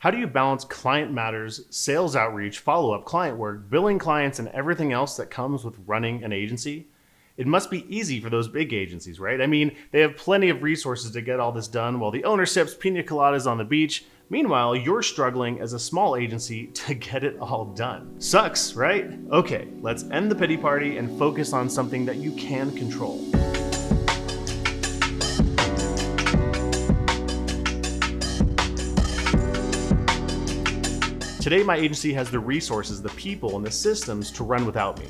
How do you balance client matters, sales outreach, follow-up, client work, billing clients, and everything else that comes with running an agency? It must be easy for those big agencies, right? I mean, they have plenty of resources to get all this done while the owner sips pina coladas on the beach. Meanwhile, you're struggling as a small agency to get it all done. Sucks, right? Okay, let's end the pity party and focus on something that you can control. Today, my agency has the resources, the people, and the systems to run without me.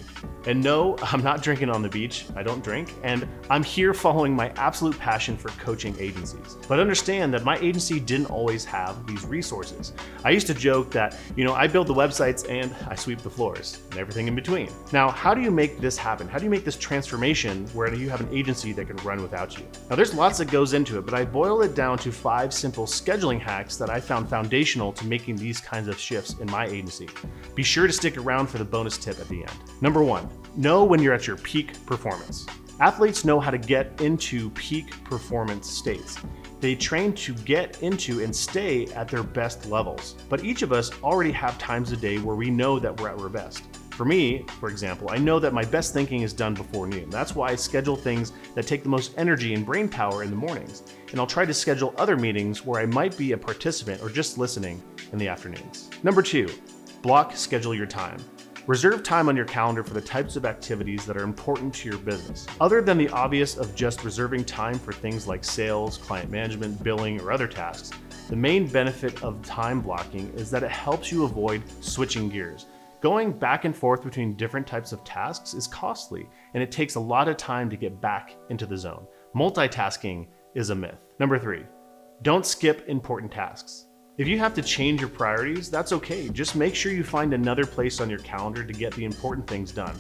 And no, I'm not drinking on the beach. I don't drink. And I'm here following my absolute passion for coaching agencies. But understand that my agency didn't always have these resources. I used to joke that, I build the websites and I sweep the floors and everything in between. Now, how do you make this happen? How do you make this transformation where you have an agency that can run without you? Now, there's lots that goes into it, but I boil it down to 5 simple scheduling hacks that I found foundational to making these kinds of shifts in my agency. Be sure to stick around for the bonus tip at the end. Number 1, know when you're at your peak performance. Athletes know how to get into peak performance states. They train to get into and stay at their best levels. But each of us already have times a day where we know that we're at our best. For me, for example, I know that my best thinking is done before noon. That's why I schedule things that take the most energy and brain power in the mornings. And I'll try to schedule other meetings where I might be a participant or just listening in the afternoons. Number 2, schedule your time. Reserve time on your calendar for the types of activities that are important to your business. Other than the obvious of just reserving time for things like sales, client management, billing, or other tasks, the main benefit of time blocking is that it helps you avoid switching gears. Going back and forth between different types of tasks is costly, and it takes a lot of time to get back into the zone. Multitasking is a myth. Number 3, don't skip important tasks. If you have to change your priorities, that's okay. Just make sure you find another place on your calendar to get the important things done.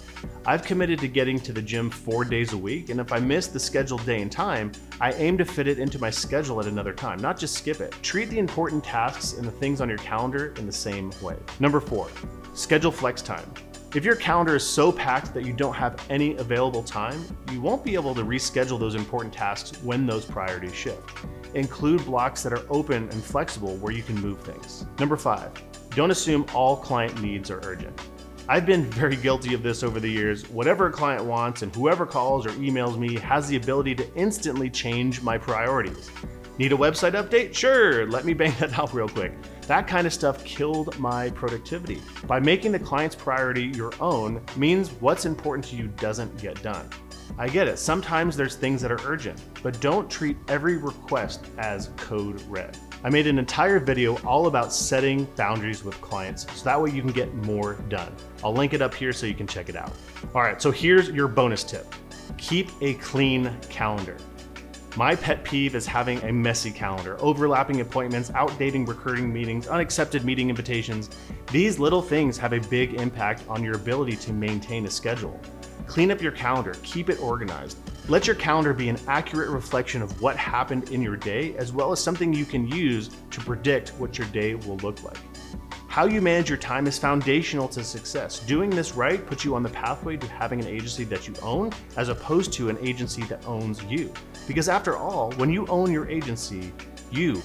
I've committed to getting to the gym 4 days a week, and if I miss the scheduled day and time, I aim to fit it into my schedule at another time, not just skip it. Treat the important tasks and the things on your calendar in the same way. Number 4, schedule flex time. If your calendar is so packed that you don't have any available time, you won't be able to reschedule those important tasks when those priorities shift. Include blocks that are open and flexible where you can move things. Number 5, don't assume all client needs are urgent. I've been very guilty of this over the years. Whatever a client wants and whoever calls or emails me has the ability to instantly change my priorities. Need a website update? Sure, let me bang that out real quick. That kind of stuff killed my productivity. By making the client's priority your own means what's important to you doesn't get done. I get it, sometimes there's things that are urgent, but don't treat every request as code red. I made an entire video all about setting boundaries with clients so that way you can get more done. I'll link it up here so you can check it out. All right, so here's your bonus tip. Keep a clean calendar. My pet peeve is having a messy calendar, overlapping appointments, outdating recurring meetings, unaccepted meeting invitations. These little things have a big impact on your ability to maintain a schedule. Clean up your calendar, keep it organized. Let your calendar be an accurate reflection of what happened in your day, as well as something you can use to predict what your day will look like. How you manage your time is foundational to success. Doing this right puts you on the pathway to having an agency that you own, as opposed to an agency that owns you. Because after all, when you own your agency,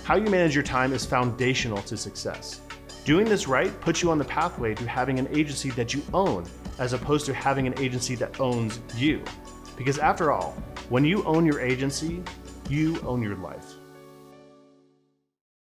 how you manage your time is foundational to success. Doing this right puts you on the pathway to having an agency that you own, as opposed to having an agency that owns you. Because after all, when you own your agency, you own your life.